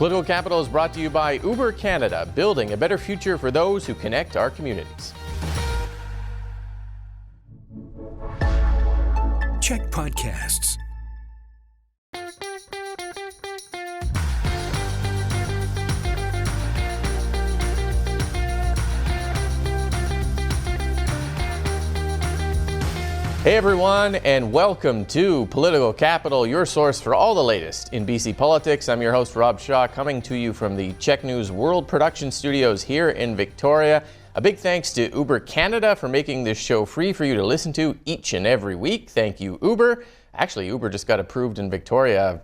Political Capital is brought to you by Uber Canada, building a better future for those who connect our communities. CHEK Podcasts. Hey everyone, and welcome to Political Capital, your source for all the latest in BC politics. I'm your host, Rob Shaw, coming to you from the CHEK News World Production Studios here in Victoria. A big thanks to Uber Canada for making this show free for you to listen to each and every week. Thank you, Uber. Actually, Uber just got approved in Victoria.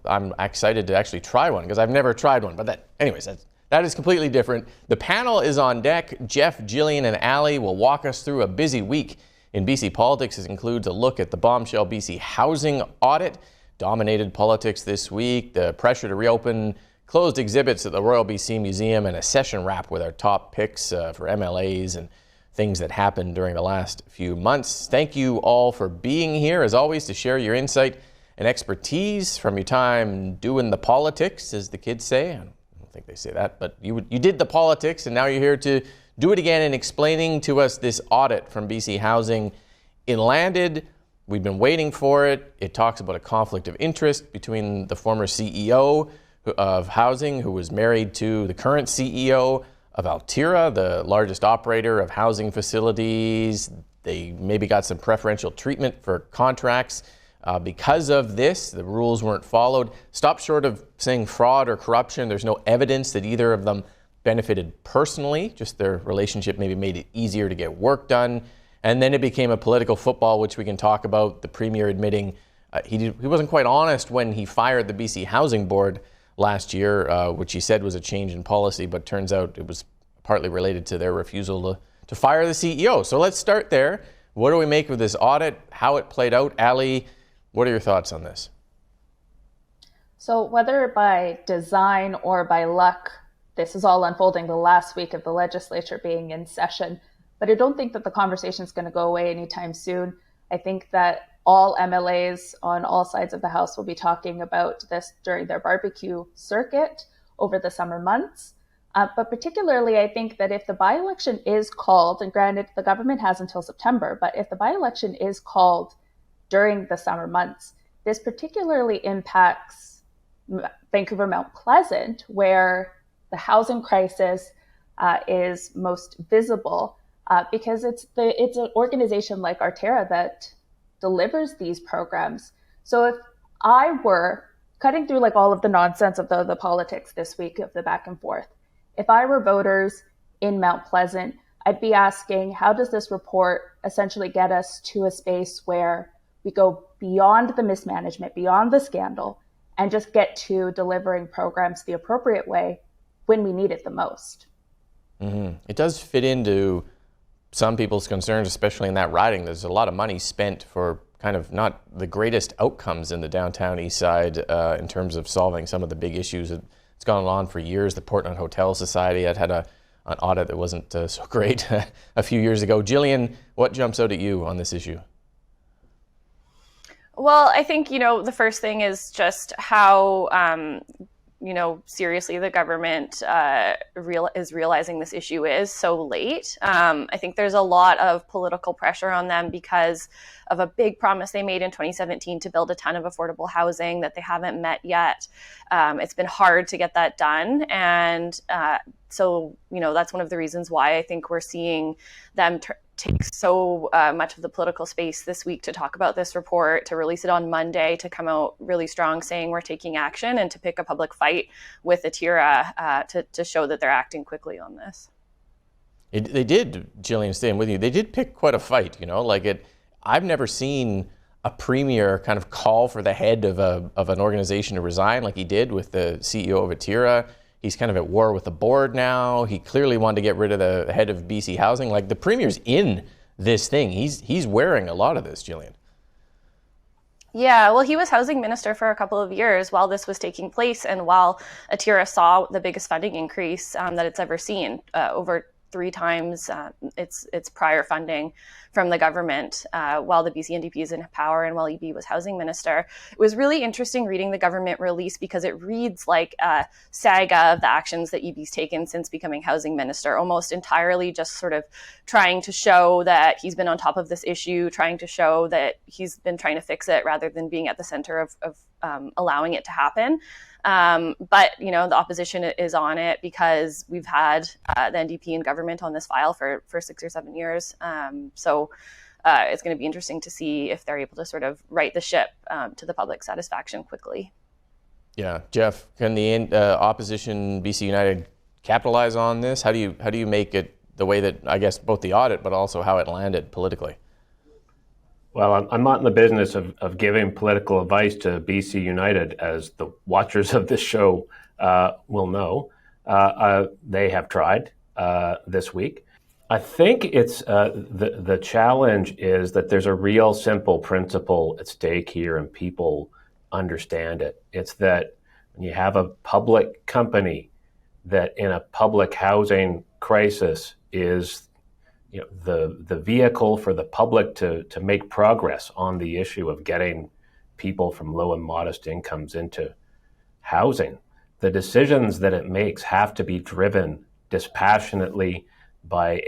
I'm excited to actually try one because I've never tried one. But that is completely different. The panel is on deck. Jeff, Jillian, and Allie will walk us through a busy week in BC politics. This includes a look at the bombshell BC housing audit, dominated politics this week, the pressure to reopen closed exhibits at the Royal BC Museum, and a session wrap with our top picks for MLAs and things that happened during the last few months. Thank you all for being here, as always, to share your insight and expertise from your time doing the politics, as the kids say. I don't think they say that, but you did the politics, and now you're here to do it again in explaining to us this audit from BC Housing. It landed. We've been waiting for it. It talks about a conflict of interest between the former CEO of Housing, who was married to the current CEO of Altira, the largest operator of housing facilities. They maybe got some preferential treatment for contracts. Because of this, the rules weren't followed. Stop short of saying fraud or corruption. There's no evidence that either of them benefited personally, just their relationship maybe made it easier to get work done. And then it became a political football, which we can talk about. The Premier admitting he wasn't quite honest when he fired the BC Housing Board last year, which he said was a change in policy, but turns out it was partly related to their refusal to fire the CEO. So let's start there. What do we make of this audit, how it played out? Allie, what are your thoughts on this? So whether by design or by luck, this is all unfolding the last week of the legislature being in session, but I don't think that the conversation is going to go away anytime soon. I think that all MLAs on all sides of the House will be talking about this during their barbecue circuit over the summer months. But particularly, I think that if the by-election is called, and granted, the government has until September, but if the by-election is called during the summer months, this particularly impacts Vancouver Mount Pleasant, where the housing crisis is most visible because it's an organization like Altira that delivers these programs. So if I were cutting through like all of the nonsense of the politics this week of the back and forth, if I were voters in Mount Pleasant, I'd be asking, how does this report essentially get us to a space where we go beyond the mismanagement, beyond the scandal, and just get to delivering programs the appropriate way when we need it the most? Mm-hmm. It does fit into some people's concerns, especially in that riding. There's a lot of money spent for kind of not the greatest outcomes in the downtown east side in terms of solving some of the big issues. It's gone on for years. The Portland Hotel Society had an audit that wasn't so great a few years ago. Jillian, what jumps out at you on this issue? Well, I think, the first thing is just how seriously the government is realizing this issue is so late. I think there's a lot of political pressure on them because of a big promise they made in 2017 to build a ton of affordable housing that they haven't met yet. It's been hard to get that done. And so that's one of the reasons why I think we're seeing them take so much of the political space this week to talk about this report, to release it on Monday, to come out really strong saying we're taking action, and to pick a public fight with Altira to show that they're acting quickly on this. They did, Jillian, staying with you, they did pick quite a fight, I've never seen a premier kind of call for the head of an organization to resign like he did with the CEO of Altira. He's kind of at war with the board now. He clearly wanted to get rid of the head of BC Housing. Like, the premier's in this thing. He's wearing a lot of this, Jillian. Yeah, well, he was housing minister for a couple of years while this was taking place, and while Altira saw the biggest funding increase that it's ever seen, over 3 times its prior funding from the government while the BC NDP is in power and while EB was housing minister. It was really interesting reading the government release because it reads like a saga of the actions that EB's taken since becoming housing minister, almost entirely just sort of trying to show that he's been on top of this issue, trying to show that he's been trying to fix it rather than being at the center of allowing it to happen. But, the opposition is on it because we've had the NDP in government on this file for 6 or 7 years. So it's going to be interesting to see if they're able to sort of right the ship to the public satisfaction quickly. Yeah. Jeff, can the opposition, BC United, capitalize on this? How do you make it the way that, I guess, both the audit, but also how it landed politically? Well, I'm not in the business of giving political advice to BC United, as the watchers of this show will know. They have tried this week. I think it's the challenge is that there's a real simple principle at stake here, and people understand it. It's that when you have a public company that in a public housing crisis is the vehicle for the public to make progress on the issue of getting people from low and modest incomes into housing, the decisions that it makes have to be driven dispassionately by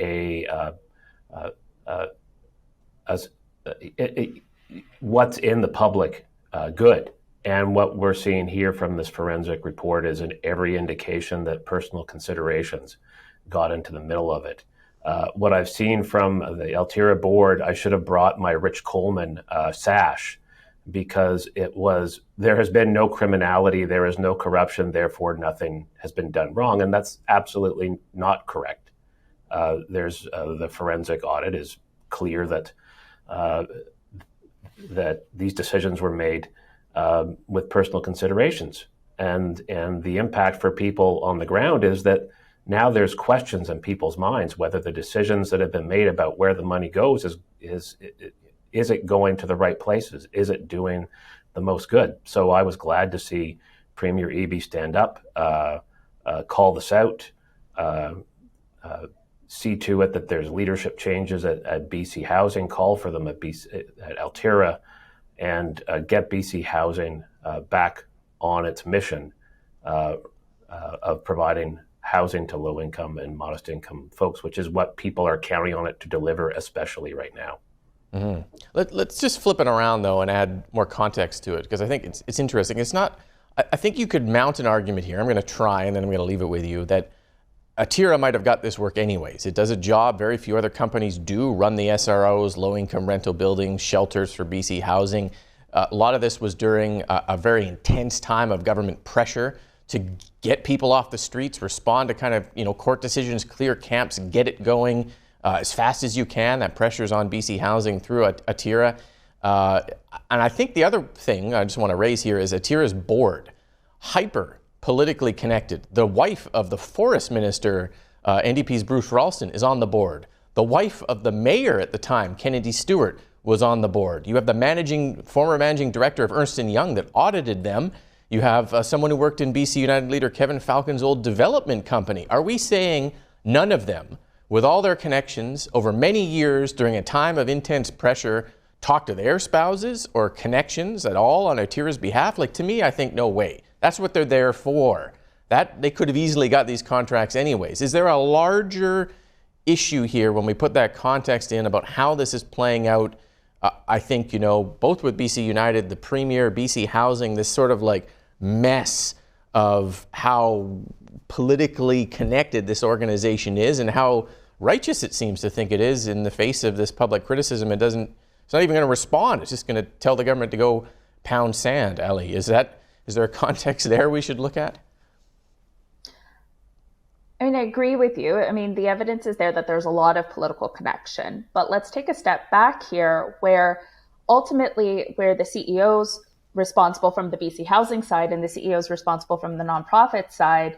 what's in the public good. And what we're seeing here from this forensic report is in every indication that personal considerations got into the middle of it. What I've seen from the Altera board, I should have brought my Rich Coleman sash, because there has been no criminality, there is no corruption, therefore nothing has been done wrong. And that's absolutely not correct. The forensic audit is clear that these decisions were made with personal considerations. And the impact for people on the ground is that now there's questions in people's minds whether the decisions that have been made about where the money goes is it going to the right places? Is it doing the most good? So I was glad to see Premier Eby stand up, call this out, see to it that there's leadership changes at BC Housing, call for them at Altera, and get BC Housing back on its mission of providing housing to low-income and modest-income folks, which is what people are counting on it to deliver, especially right now. Mm-hmm. Let's just flip it around, though, and add more context to it, because I think it's interesting. It's not. I think you could mount an argument here. I'm going to try, and then I'm going to leave it with you, that Altera might have got this work anyways. It does a job very few other companies do, run the SROs, low-income rental buildings, shelters for BC Housing. A lot of this was during a very intense time of government pressure to get people off the streets, respond to kind of, court decisions, clear camps, get it going as fast as you can. That pressure's on BC Housing through Altera. And I think the other thing I just want to raise here is Altera's board, hyper politically connected. The wife of the forest minister, NDP's Bruce Ralston, is on the board. The wife of the mayor at the time, Kennedy Stewart, was on the board. You have the former managing director of Ernst & Young that audited them. You have someone who worked in BC United leader Kevin Falcon's old development company. Are we saying none of them, with all their connections over many years during a time of intense pressure, talk to their spouses or connections at all on Altera's behalf? To me, I think no way. That's what they're there for. That they could have easily got these contracts anyways. Is there a larger issue here when we put that context in about how this is playing out? I think, both with BC United, the Premier, BC Housing, this sort of mess of how politically connected this organization is and how righteous it seems to think it is in the face of this public criticism. It's not even going to respond. It's just going to tell the government to go pound sand. Allie, is there a context there we should look at? I agree with you. The evidence is there that there's a lot of political connection, but let's take a step back here where ultimately where the CEO's responsible from the BC Housing side and the CEO's responsible from the nonprofit side,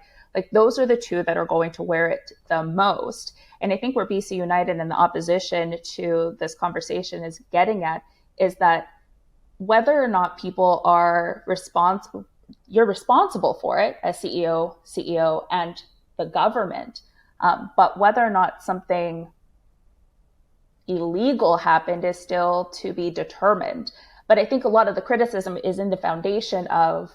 those are the two that are going to wear it the most. And I think where BC United and the opposition to this conversation is getting at is that whether or not people are you're responsible for it as CEO, and the government. But whether or not something illegal happened is still to be determined. But I think a lot of the criticism is in the foundation of,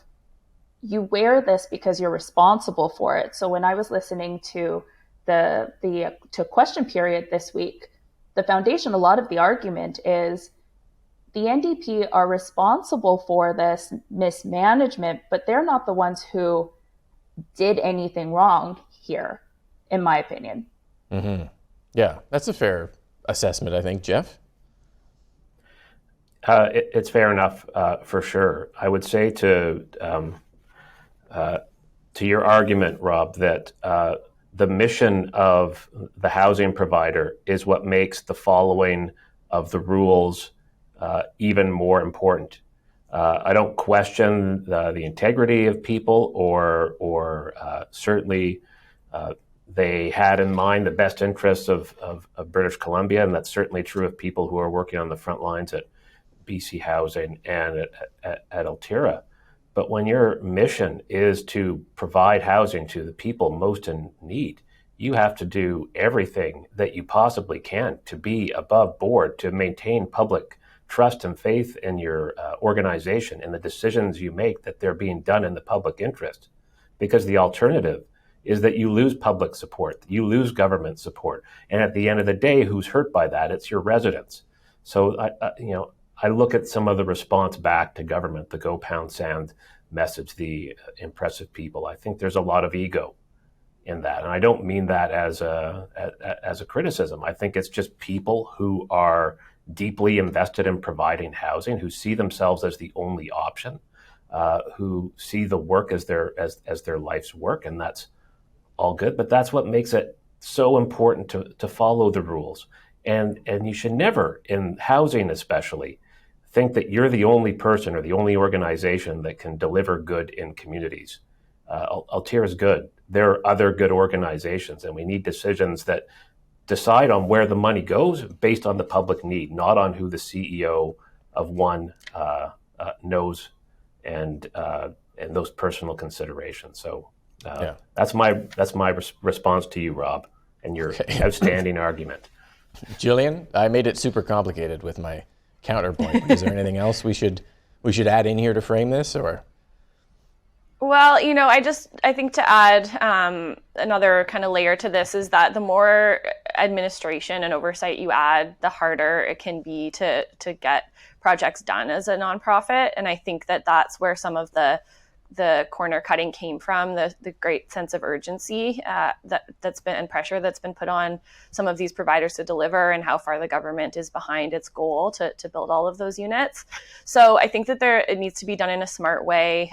you wear this because you're responsible for it. So when I was listening to the question period this week, the foundation, a lot of the argument is the NDP are responsible for this mismanagement, but they're not the ones who did anything wrong here, in my opinion. Mm-hmm. Yeah, that's a fair assessment, I think. Jeff? It's fair enough, for sure. I would say to your argument, Rob, that the mission of the housing provider is what makes the following of the rules even more important. I don't question the integrity of people, or certainly they had in mind the best interests of British Columbia, and that's certainly true of people who are working on the front lines at BC Housing and at Altera. But when your mission is to provide housing to the people most in need, you have to do everything that you possibly can to be above board, to maintain public trust and faith in your organization and the decisions you make, that they're being done in the public interest. Because the alternative is that you lose public support, you lose government support. And at the end of the day, who's hurt by that? It's your residents. So I look at some of the response back to government, the Go Pound Sand message, the impressive people. I think there's a lot of ego in that. And I don't mean that as a criticism. I think it's just people who are deeply invested in providing housing, who see themselves as the only option, who see the work as their life's work, and that's all good. But that's what makes it so important to follow the rules. And you should never, in housing especially, think that you're the only person or the only organization that can deliver good in communities. Altera is good. There are other good organizations, and we need decisions that decide on where the money goes based on the public need, not on who the CEO of one knows and those personal considerations. So that's my response to you, Rob, and your outstanding argument. Jillian, I made it super complicated with my counterpoint. Is there anything else we should add in here to frame this, or? Well, I think to add another kind of layer to this is that the more administration and oversight you add, the harder it can be to get projects done as a nonprofit. And I think that that's where some of the corner cutting came from, the great sense of urgency that's been, and pressure that's been put on some of these providers to deliver, and how far the government is behind its goal to build all of those units. So I think that it needs to be done in a smart way.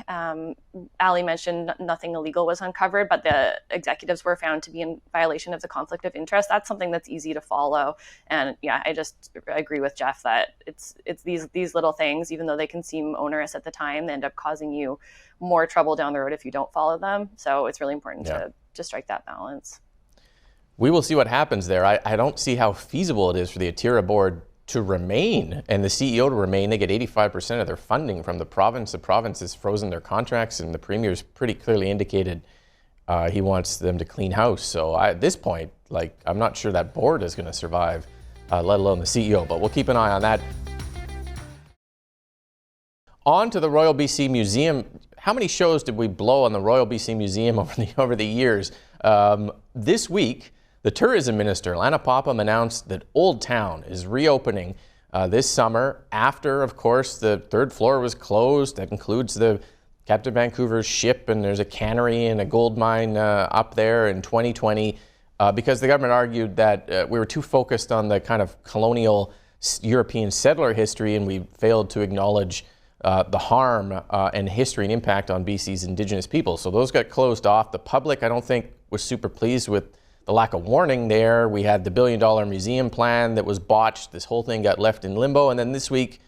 Allie mentioned nothing illegal was uncovered, but the executives were found to be in violation of the conflict of interest. That's something that's easy to follow. And yeah, I just agree with Jeff that it's these little things, even though they can seem onerous at the time, they end up causing you more trouble down the road if you don't follow them. So it's really important to strike that balance. We will see what happens there. I don't see how feasible it is for the Altera board to remain and the CEO to remain. They get 85% of their funding from the province. The province has frozen their contracts, and the premier's pretty clearly indicated he wants them to clean house. So at this point, I'm not sure that board is going to survive, let alone the CEO, but we'll keep an eye on that. On to the Royal BC Museum. How many shows did we blow on the Royal BC Museum over the years? This week, the tourism minister, Lana Popham, announced that Old Town is reopening this summer after, of course, the third floor was closed. That includes the Captain Vancouver's ship, and there's a cannery and a gold mine up there in 2020 because the government argued that we were too focused on the kind of colonial European settler history, and we failed to acknowledge the harm and history and impact on BC's Indigenous people. So those got closed off. The public, I don't think, was super pleased with the lack of warning there. We had the $1 billion museum plan that was botched. This whole thing got left in limbo. And then this week,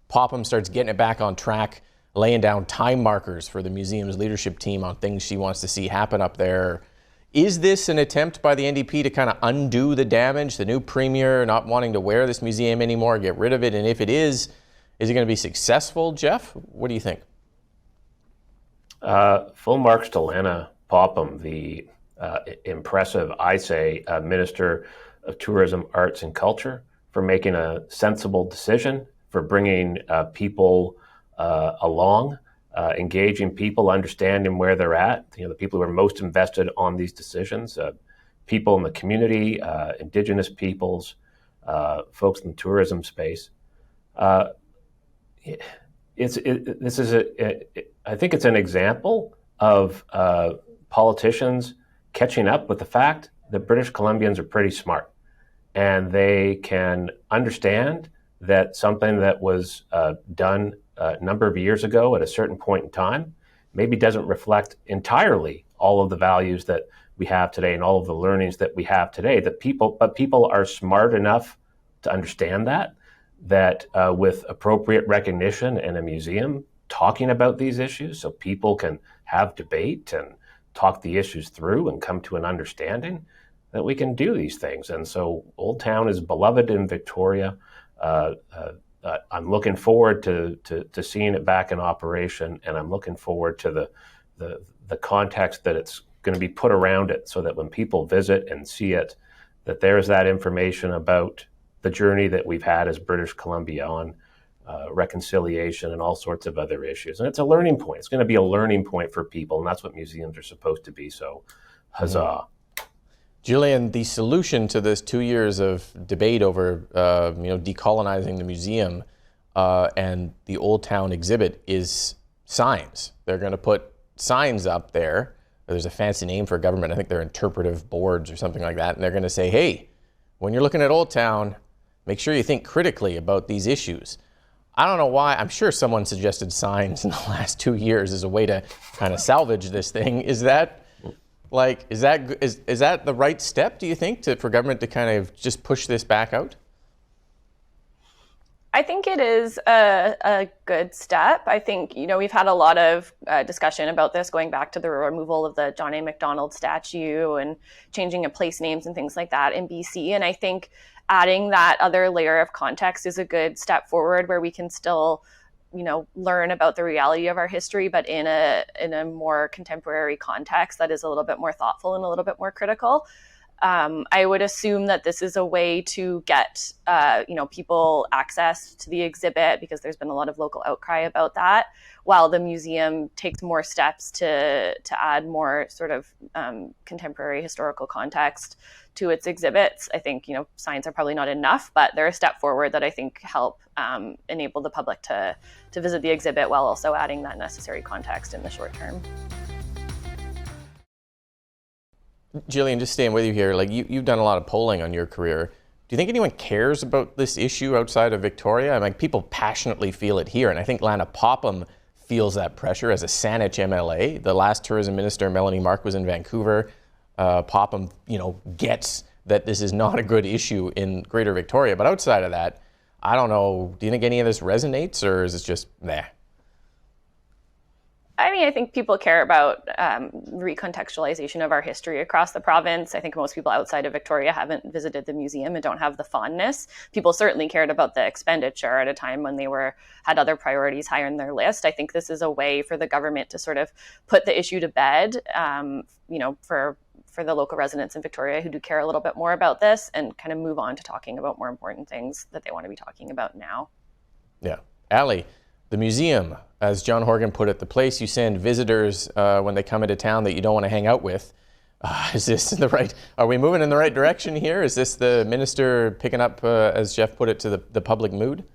Popham starts getting it back on track, laying down time markers for the museum's leadership team on things she wants to see happen up there. Is this an attempt by the NDP to kind of undo the damage? The new premier not wanting to wear this museum anymore, get rid of it? And if it is it going to be successful, Jeff? What do you think? Full marks to Lana Popham, the impressive, I say, Minister of Tourism, Arts and Culture for making a sensible decision, for bringing people along, engaging people, understanding where they're at. The people who are most invested on these decisions, people in the community, Indigenous peoples, folks in the tourism space. I think it's an example of politicians catching up with the fact that British Columbians are pretty smart, and they can understand that something that was done a number of years ago at a certain point in time maybe doesn't reflect entirely all of the values that we have today and all of the learnings that we have today. But people are smart enough to understand that with appropriate recognition in a museum talking about these issues, so people can have debate and talk the issues through and come to an understanding, that we can do these things. And so Old Town is beloved in Victoria. I'm looking forward to seeing it back in operation, and I'm looking forward to the context that it's going to be put around it, so that when people visit and see it, that there's that information about the journey that we've had as British Columbia on reconciliation and all sorts of other issues. And it's a learning point. It's going to be a learning point for people, and that's what museums are supposed to be. So, huzzah. Jillian, the solution to this 2 years of debate over decolonizing the museum and the Old Town exhibit is signs. They're going to put signs up there. There's a fancy name for government. I think they're interpretive boards or something like that. And they're going to say, hey, when you're looking at Old Town, make sure you think critically about these issues. I don't know why. I'm sure someone suggested signs in the last 2 years as a way to kind of salvage this thing. Is that the right step, do you think, for government to kind of just push this back out? I think it is a good step. I think, we've had a lot of discussion about this going back to the removal of the John A. Macdonald statue and changing of place names and things like that in BC. And I think adding that other layer of context is a good step forward, where we can still, learn about the reality of our history, but in a more contemporary context that is a little bit more thoughtful and a little bit more critical. I would assume that this is a way to get, people access to the exhibit, because there's been a lot of local outcry about that, while the museum takes more steps to add more sort of contemporary historical context to its exhibits. I think, signs are probably not enough, but they're a step forward that I think help enable the public to visit the exhibit while also adding that necessary context in the short term. Jillian, just staying with you here, you've done a lot of polling on your career. Do you think anyone cares about this issue outside of Victoria? People passionately feel it here, and I think Lana Popham feels that pressure as a Saanich MLA. The last tourism minister, Melanie Mark, was in Vancouver. Popham, gets that this is not a good issue in Greater Victoria. But outside of that, I don't know, do you think any of this resonates, or is it just, nah? I think people care about recontextualization of our history across the province. I think most people outside of Victoria haven't visited the museum and don't have the fondness. People certainly cared about the expenditure at a time when they had other priorities higher in their list. I think this is a way for the government to sort of put the issue to bed, for the local residents in Victoria who do care a little bit more about this, and kind of move on to talking about more important things that they want to be talking about now. Yeah. Allie, the museum, as John Horgan put it, the place you send visitors when they come into town that you don't want to hang out with. Is this are we moving in the right direction here? Is this the minister picking up, as Jeff put it, to the public mood?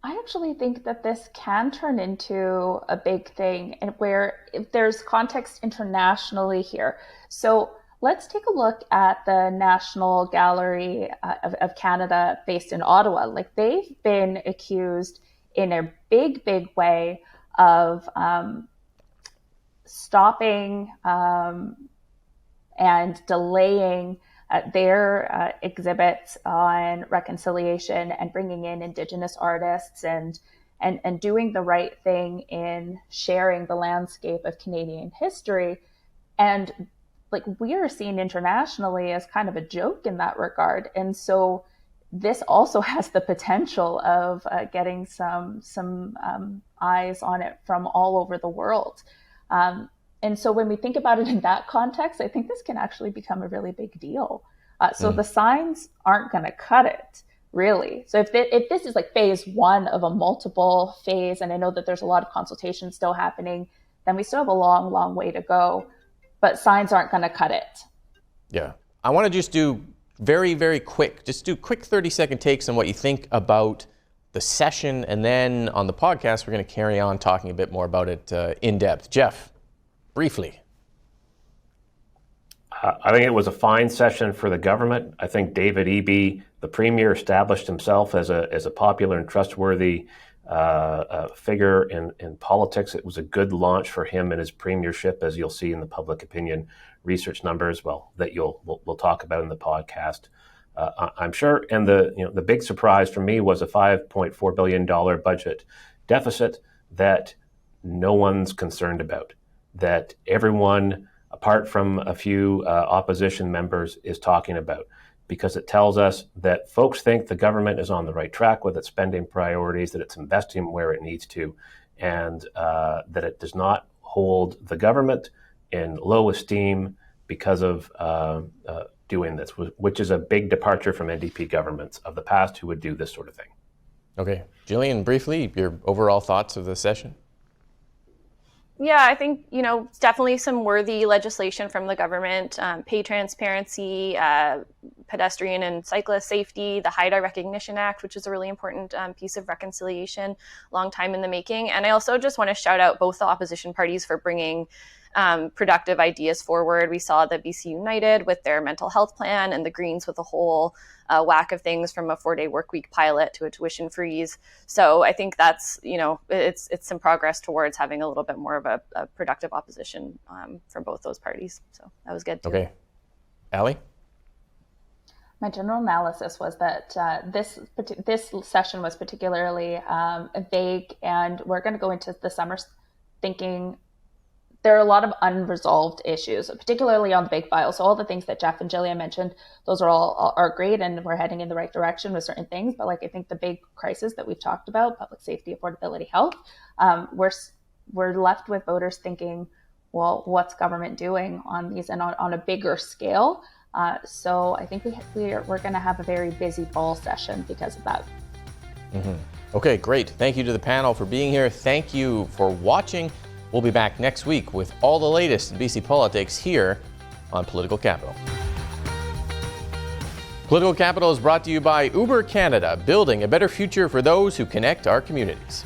I actually think that this can turn into a big thing, and where if there's context internationally here. So let's take a look at the National Gallery of Canada based in Ottawa. They've been accused in a big, big way of stopping and delaying their exhibits on reconciliation and bringing in Indigenous artists and doing the right thing in sharing the landscape of Canadian history. And we are seen internationally as kind of a joke in that regard. And so this also has the potential of getting some eyes on it from all over the world. And so when we think about it in that context, I think this can actually become a really big deal. So the signs aren't going to cut it, really. So if this is like phase one of a multiple phase, and I know that there's a lot of consultation still happening, then we still have a long, long way to go. But signs aren't going to cut it. Yeah. I want to just do very, very quick, just do quick 30-second takes on what you think about the session. And then on the podcast, we're going to carry on talking a bit more about it in depth. Jeff, briefly. I think it was a fine session for the government. I think David Eby, the Premier, established himself as a popular and trustworthy figure in politics. It was a good launch for him in his premiership, as you'll see in the public opinion research numbers. Well, that we'll talk about in the podcast, I'm sure. And the big surprise for me was a $5.4 billion budget deficit that no one's concerned about, that everyone, apart from a few opposition members, is talking about, because it tells us that folks think the government is on the right track with its spending priorities, that it's investing where it needs to, and that it does not hold the government in low esteem because of doing this, which is a big departure from NDP governments of the past who would do this sort of thing. Okay. Jillian, briefly, your overall thoughts of the session? Yeah, I think, definitely some worthy legislation from the government, pay transparency, pedestrian and cyclist safety, the HIDA Recognition Act, which is a really important piece of reconciliation, long time in the making. And I also just want to shout out both the opposition parties for bringing productive ideas forward. We saw the BC United with their mental health plan, and the Greens with a whole whack of things, from a 4-day work week pilot to a tuition freeze. So I think that's, it's some progress towards having a little bit more of a productive opposition from both those parties. So that was good too. Okay. Allie? My general analysis was that this session was particularly vague, and we're going to go into the summer thinking there are a lot of unresolved issues, particularly on the big file. So all the things that Jeff and Jillian mentioned, those are great, and we're heading in the right direction with certain things. But I think the big crisis that we've talked about, public safety, affordability, health, we're left with voters thinking, well, what's government doing on these and on a bigger scale? So I think we're going to have a very busy fall session because of that. Mm-hmm. Okay, great. Thank you to the panel for being here. Thank you for watching. We'll be back next week with all the latest in BC politics here on Political Capital. Political Capital is brought to you by Uber Canada, building a better future for those who connect our communities.